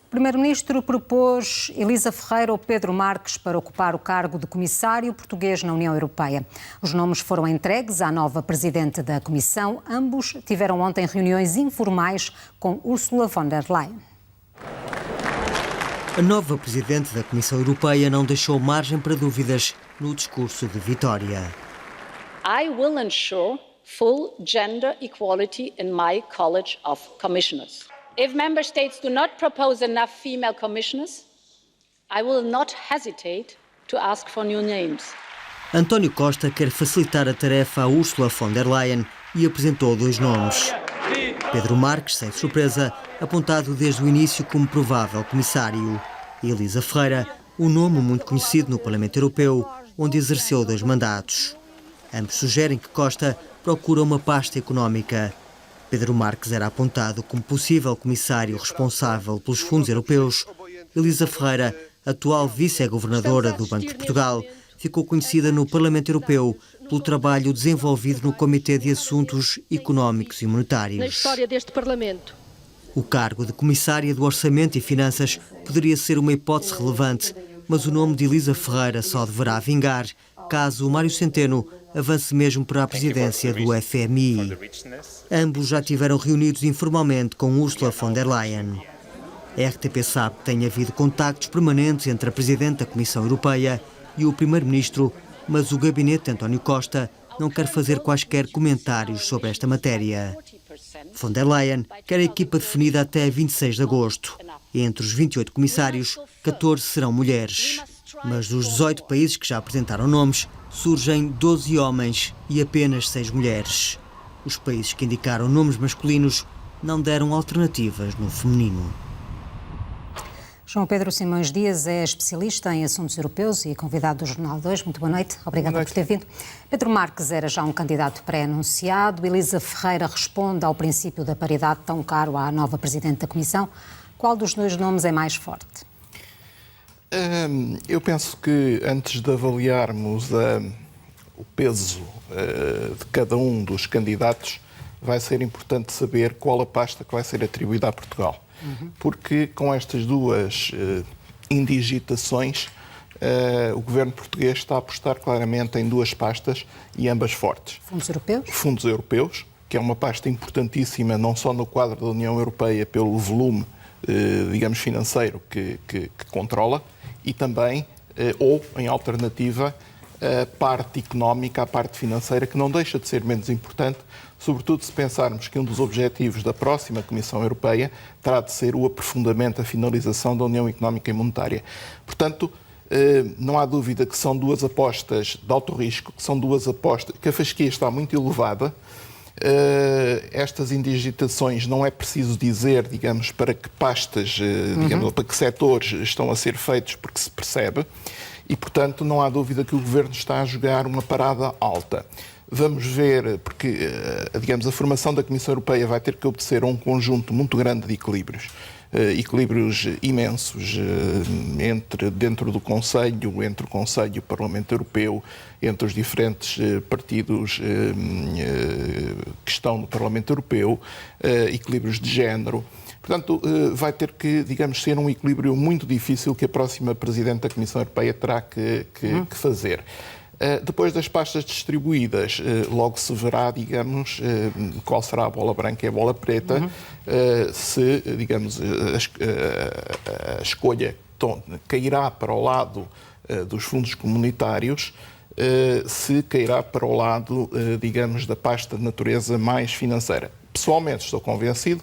O Primeiro-Ministro propôs Elisa Ferreira ou Pedro Marques para ocupar o cargo de comissário português na União Europeia. Os nomes foram entregues à nova presidente da Comissão. Ambos tiveram ontem reuniões informais com Ursula von der Leyen. A nova presidente da Comissão Europeia não deixou margem para dúvidas no discurso de vitória. I will ensure full gender equality in my College of Commissioners. If member states do not propose enough female commissioners, I will not hesitate to ask for new names. António Costa quer facilitar a tarefa a Ursula von der Leyen e apresentou 2 nomes. Pedro Marques, sem surpresa, apontado desde o início como provável comissário. E Elisa Ferreira, um nome muito conhecido no Parlamento Europeu, onde exerceu 2 mandatos. Ambos sugerem que Costa procura uma pasta económica. Pedro Marques era apontado como possível comissário responsável pelos fundos europeus. Elisa Ferreira, atual vice-governadora do Banco de Portugal, ficou conhecida no Parlamento Europeu pelo trabalho desenvolvido no Comitê de Assuntos Económicos e Monetários. Na história deste Parlamento. O cargo de comissária do Orçamento e Finanças poderia ser uma hipótese relevante, mas o nome de Elisa Ferreira só deverá vingar caso Mário Centeno avance mesmo para a presidência do FMI. Ambos já tiveram reunidos informalmente com Ursula von der Leyen. A RTP sabe que tem havido contactos permanentes entre a presidente da Comissão Europeia e o primeiro-ministro, mas o gabinete de António Costa não quer fazer quaisquer comentários sobre esta matéria. Von der Leyen quer a equipa definida até 26 de agosto. Entre os 28 comissários, 14 serão mulheres. Mas dos 18 países que já apresentaram nomes, surgem 12 homens e apenas 6 mulheres. Os países que indicaram nomes masculinos não deram alternativas no feminino. João Pedro Simões Dias é especialista em assuntos europeus e convidado do Jornal 2. Muito boa noite. Obrigada por ter vindo. Pedro Marques era já um candidato pré-anunciado. Elisa Ferreira responde ao princípio da paridade tão caro à nova presidente da Comissão. Qual dos 2 nomes é mais forte? Eu penso que antes de avaliarmos o peso de cada um dos candidatos, vai ser importante saber qual a pasta que vai ser atribuída a Portugal. Porque com estas 2 indigitações, o governo português está a apostar claramente em 2 pastas e ambas fortes. Fundos europeus? Fundos europeus, que é uma pasta importantíssima não só no quadro da União Europeia pelo volume, digamos, financeiro que controla, e também, ou em alternativa, a parte económica, a parte financeira, que não deixa de ser menos importante, sobretudo se pensarmos que um dos objetivos da próxima Comissão Europeia terá de ser o aprofundamento, a finalização da União Económica e Monetária. Portanto, não há dúvida que são 2 apostas de alto risco, que são 2 apostas, que a fasquia está muito elevada. Estas indigitações não é preciso dizer, digamos, para que pastas, digamos, para que setores estão a ser feitos, porque se percebe, e, portanto, não há dúvida que o Governo está a jogar uma parada alta. Vamos ver, porque, digamos, a formação da Comissão Europeia vai ter que obedecer a um conjunto muito grande de equilíbrios. Equilíbrios imensos dentro do Conselho, entre o Conselho e o Parlamento Europeu, entre os diferentes partidos que estão no Parlamento Europeu, equilíbrios de género. Portanto, vai ter que, digamos, ser um equilíbrio muito difícil que a próxima Presidente da Comissão Europeia terá que fazer. Depois das pastas distribuídas, logo se verá, digamos, qual será a bola branca e a bola preta, se, digamos, a escolha cairá para o lado dos fundos comunitários, se cairá para o lado, digamos, da pasta de natureza mais financeira. Pessoalmente estou convencido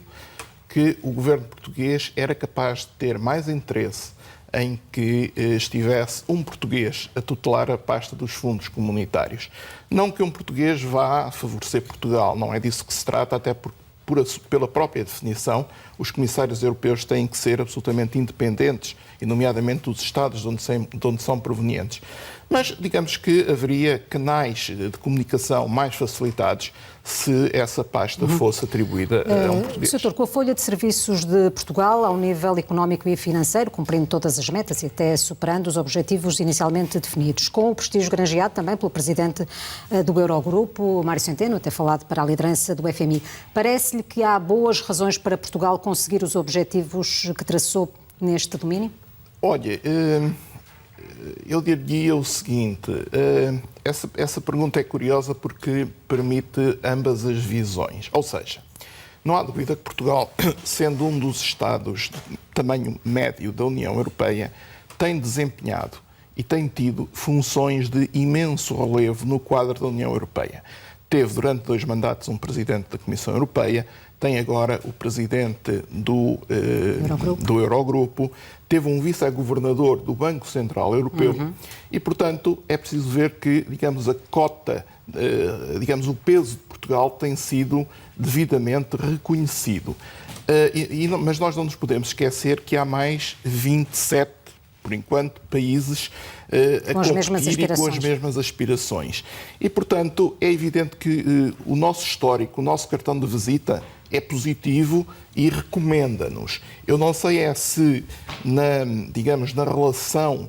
que o governo português era capaz de ter mais interesse em que estivesse um português a tutelar a pasta dos fundos comunitários. Não que um português vá favorecer Portugal, não é disso que se trata, até porque, pela própria definição, os comissários europeus têm que ser absolutamente independentes, e nomeadamente dos Estados de onde são provenientes. Mas, digamos que haveria canais de comunicação mais facilitados se essa pasta fosse atribuída a um português. Sr. com a folha de serviços de Portugal, ao nível económico e financeiro, cumprindo todas as metas e até superando os objetivos inicialmente definidos, com o prestígio granjeado também pelo presidente do Eurogrupo, Mário Centeno, até falado para a liderança do FMI. Parece-lhe que há boas razões para Portugal conseguir os objetivos que traçou neste domínio? Olha, eu diria o seguinte, essa pergunta é curiosa porque permite ambas as visões. Ou seja, não há dúvida que Portugal, sendo um dos Estados de tamanho médio da União Europeia, tem desempenhado e tem tido funções de imenso relevo no quadro da União Europeia. Teve durante 2 mandatos um presidente da Comissão Europeia, tem agora o presidente do Eurogrupo, teve um vice-governador do Banco Central Europeu e, portanto, é preciso ver que, digamos, a cota, digamos, o peso de Portugal tem sido devidamente reconhecido. Mas nós não nos podemos esquecer que há mais 27, por enquanto, países a competir e com as mesmas aspirações. E, portanto, é evidente que o nosso histórico, o nosso cartão de visita é positivo e recomenda-nos. Eu não sei se, digamos, na relação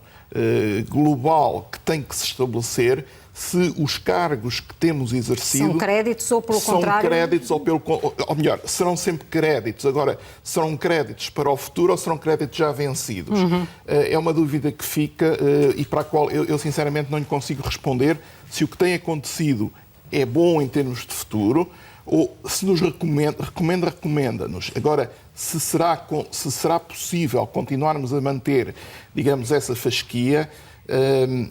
global que tem que se estabelecer, se os cargos que temos exercido... São créditos ou, pelo contrário... São créditos ou melhor, serão sempre créditos. Agora, serão créditos para o futuro ou serão créditos já vencidos? É uma dúvida que fica e para a qual eu sinceramente não lhe consigo responder se o que tem acontecido é bom em termos de futuro ou se nos recomenda-nos. Agora, se será possível continuarmos a manter, digamos, essa fasquia,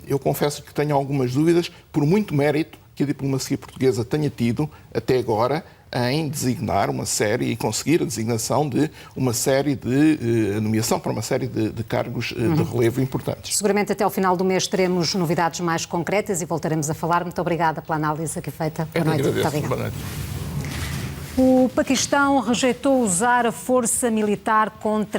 eu confesso que tenho algumas dúvidas, por muito mérito que a diplomacia portuguesa tenha tido até agora em designar uma série e conseguir a designação de uma série de nomeação para uma série de cargos de relevo importantes. Seguramente até ao final do mês teremos novidades mais concretas e voltaremos a falar. Muito obrigada pela análise aqui feita. Boa noite. Muito obrigado. Boa noite. O Paquistão rejeitou usar a força militar contra